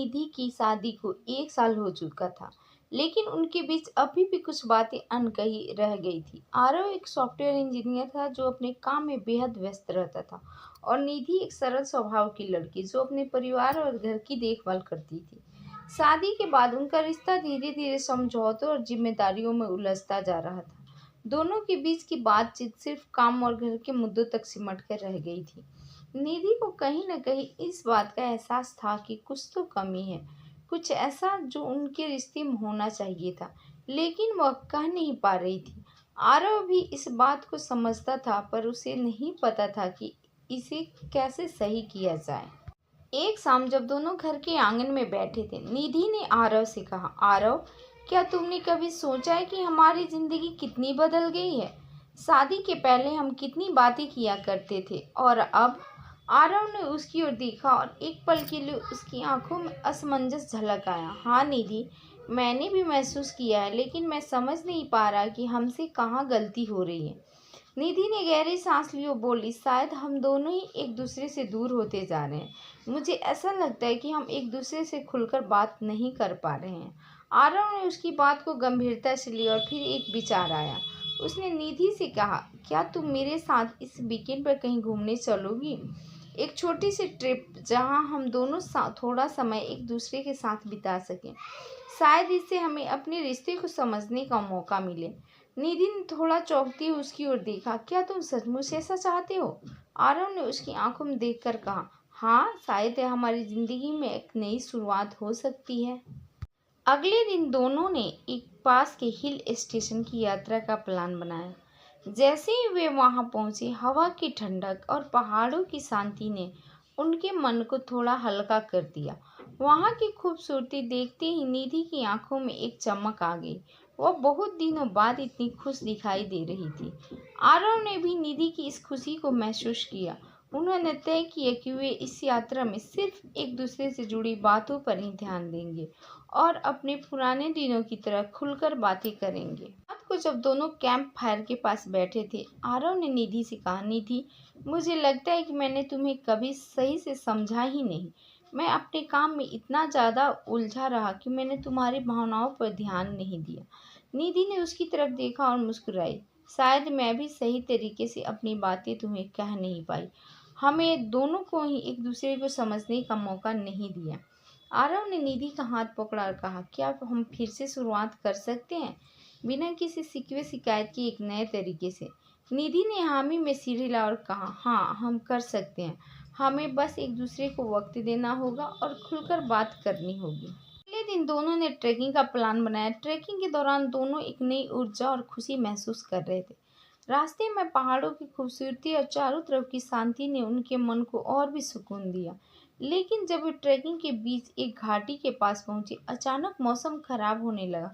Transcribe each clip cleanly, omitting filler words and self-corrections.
निधि की शादी को 1 साल हो चुका था, लेकिन उनके बीच अभी भी कुछ बातें अनकही रह गई थी। आरव एक सॉफ्टवेयर इंजीनियर था जो अपने काम में बेहद व्यस्त रहता था, और निधि एक सरल स्वभाव की लड़की जो अपने परिवार और घर की देखभाल करती थी। शादी के बाद उनका रिश्ता धीरे धीरे समझौतों और जिम्मेदारियों में उलझता जा रहा था। दोनों के बीच की बातचीत सिर्फ काम और घर के मुद्दों तक सिमट कर रह गई थी। निधि को कहीं न कहीं इस बात का एहसास था कि कुछ तो कमी है, कुछ ऐसा जो उनके रिश्ते में होना चाहिए था, लेकिन वह कह नहीं पा रही थी। आरव भी इस बात को समझता था, पर उसे नहीं पता था कि इसे कैसे सही किया जाए। एक शाम जब दोनों घर के आंगन में बैठे थे, निधि ने आरव से कहा, आरव, क्या तुमने कभी सोचा है कि हमारी जिंदगी कितनी बदल गई है? शादी के पहले हम कितनी बातें किया करते थे, और अब? आरव ने उसकी ओर देखा और एक पल के लिए उसकी आंखों में असमंजस झलक आया। हाँ निधि, मैंने भी महसूस किया है, लेकिन मैं समझ नहीं पा रहा कि हमसे कहाँ गलती हो रही है। निधि ने गहरी सांस ली और बोली, शायद हम दोनों ही एक दूसरे से दूर होते जा रहे हैं। मुझे ऐसा लगता है कि हम एक दूसरे से खुलकर बात नहीं कर पा रहे हैं। आरव ने उसकी बात को गंभीरता से लिया और फिर एक विचार आया। उसने निधि से कहा, क्या तुम मेरे साथ इस वीकेंड पर कहीं घूमने चलोगी? एक छोटी सी ट्रिप जहां हम दोनों थोड़ा समय एक दूसरे के साथ बिता सकें। शायद इससे हमें अपने रिश्ते को समझने का मौका मिले। निधि ने थोड़ा चौंकते हुए उसकी ओर देखा। क्या तुम सचमुच ऐसा चाहते हो? आरव ने उसकी आंखों में देखकर कहा, हाँ, शायद हमारी जिंदगी में एक नई शुरुआत हो सकती है। अगले दिन दोनों ने एक पास के हिल स्टेशन की यात्रा का प्लान बनाया। जैसे ही वे वहां पहुंचे, हवा की ठंडक और पहाड़ों की शांति ने उनके मन को थोड़ा हल्का कर दिया। वहां की खूबसूरती देखते ही निधि की आंखों में एक चमक आ गई। वह बहुत दिनों बाद इतनी खुश दिखाई दे रही थी। आरव ने भी निधि की इस खुशी को महसूस किया। उन्होंने तय किया कि वे इस यात्रा में सिर्फ एक दूसरे से जुड़ी बातों पर ही ध्यान देंगे और अपने पुराने दिनों की तरह खुलकर बातें करेंगे। रात को जब दोनों कैंप फायर के पास बैठे थे, आरव ने निधि से कहा, निधि, मुझे लगता है कि मैंने तुम्हें कभी सही से समझा ही नहीं। मैं अपने काम में इतना ज़्यादा उलझा रहा कि मैंने तुम्हारी भावनाओं पर ध्यान नहीं दिया। निधि ने उसकी तरफ देखा और मुस्कुराई। शायद मैं भी सही तरीके से अपनी बातें तुम्हें कह नहीं पाई। हमें दोनों को ही एक दूसरे को समझने का मौका नहीं दिया। आरव ने निधि का हाथ पकड़ा और कहा, क्या हम फिर से शुरुआत कर सकते हैं, बिना किसी शिकवे शिकायत के, एक नए तरीके से? निधि ने हामी में सिर हिला और कहा, हाँ, हम कर सकते हैं। हमें बस एक दूसरे को वक्त देना होगा और खुलकर बात करनी होगी। अगले दिन दोनों ने ट्रैकिंग का प्लान बनाया। ट्रैकिंग के दौरान दोनों एक नई ऊर्जा और खुशी महसूस कर रहे थे। रास्ते में पहाड़ों की खूबसूरती और चारों तरफ की शांति ने उनके मन को और भी सुकून दिया। लेकिन जब वे ट्रैकिंग के बीच एक घाटी के पास पहुंचे, अचानक मौसम खराब होने लगा।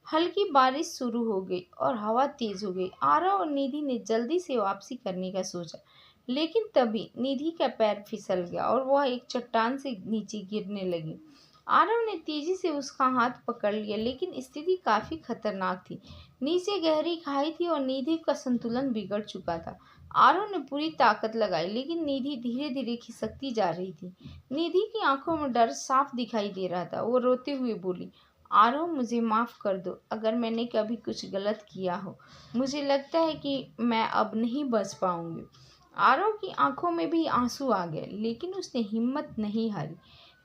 हल्की बारिश शुरू हो गई और हवा तेज हो गई। आरव और निधि ने जल्दी से वापसी करने का सोचा, लेकिन तभी निधि का पैर फिसल गया और वह एक चट्टान से नीचे गिरने लगी। आरव ने तेजी से उसका हाथ पकड़ लिया, लेकिन स्थिति काफी खतरनाक थी। नीचे गहरी खाई थी और निधि का संतुलन बिगड़ चुका था। आरव ने पूरी ताकत लगाई, लेकिन निधि धीरे धीरे खिसकती जा रही थी। निधि की आंखों में डर साफ दिखाई दे रहा था। वो रोते हुए बोली, आरव, मुझे माफ कर दो अगर मैंने कभी कुछ गलत किया हो। मुझे लगता है कि मैं अब नहीं बच पाऊंगी। आरव की आंखों में भी आंसू आ गए, लेकिन उसने हिम्मत नहीं हारी।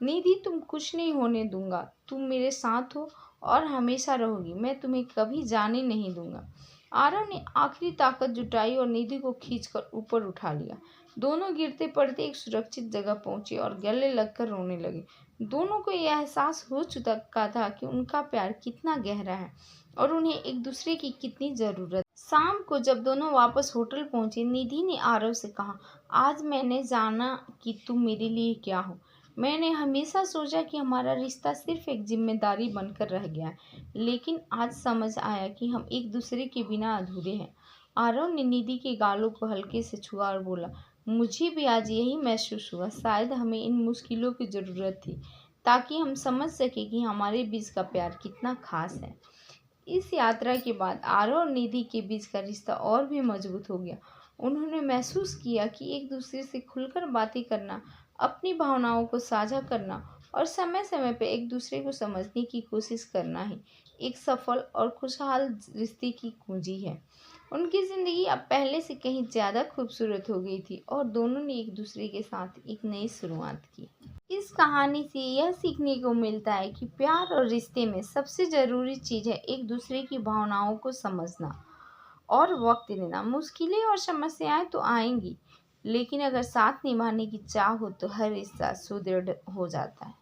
निधि, तुम कुछ नहीं होने दूंगा। तुम मेरे साथ हो और हमेशा रहोगी। मैं तुम्हें कभी जाने नहीं दूंगा। आरव ने आखिरी ताकत जुटाई और निधि को खींचकर ऊपर उठा लिया। दोनों गिरते पड़ते एक सुरक्षित जगह पहुंचे और गले लगकर रोने लगे। दोनों को यह एहसास हो चुका था कि उनका प्यार कितना गहरा है और उन्हें एक दूसरे की कितनी जरूरत। शाम को जब दोनों वापस होटल पहुंचे, निधि ने आरव से कहा, आज मैंने जाना कि तुम मेरे लिए क्या हो। मैंने हमेशा सोचा कि हमारा रिश्ता सिर्फ एक जिम्मेदारी बनकर रह गया है, लेकिन आज समझ आया कि हम एक दूसरे के बिना अधूरे हैं। आरव ने निधि के गालों को हल्के से छुआ और बोला, मुझे भी आज यही महसूस हुआ। शायद हमें इन मुश्किलों की ज़रूरत थी, ताकि हम समझ सके कि हमारे बीच का प्यार कितना खास है। इस यात्रा के बाद आरव और निधि के बीच का रिश्ता और भी मजबूत हो गया। उन्होंने महसूस किया कि एक दूसरे से खुलकर बातें करना, अपनी भावनाओं को साझा करना और समय समय पे एक दूसरे को समझने की कोशिश करना ही एक सफल और खुशहाल रिश्ते की कुंजी है। उनकी ज़िंदगी अब पहले से कहीं ज़्यादा खूबसूरत हो गई थी और दोनों ने एक दूसरे के साथ एक नई शुरुआत की। इस कहानी से यह सीखने को मिलता है कि प्यार और रिश्ते में सबसे ज़रूरी चीज़ है एक दूसरे की भावनाओं को समझना और वक्त देना। मुश्किलें और समस्याएं तो आएंगी, लेकिन अगर साथ निभाने की चाह हो तो हर रिश्ता सुदृढ़ हो जाता है।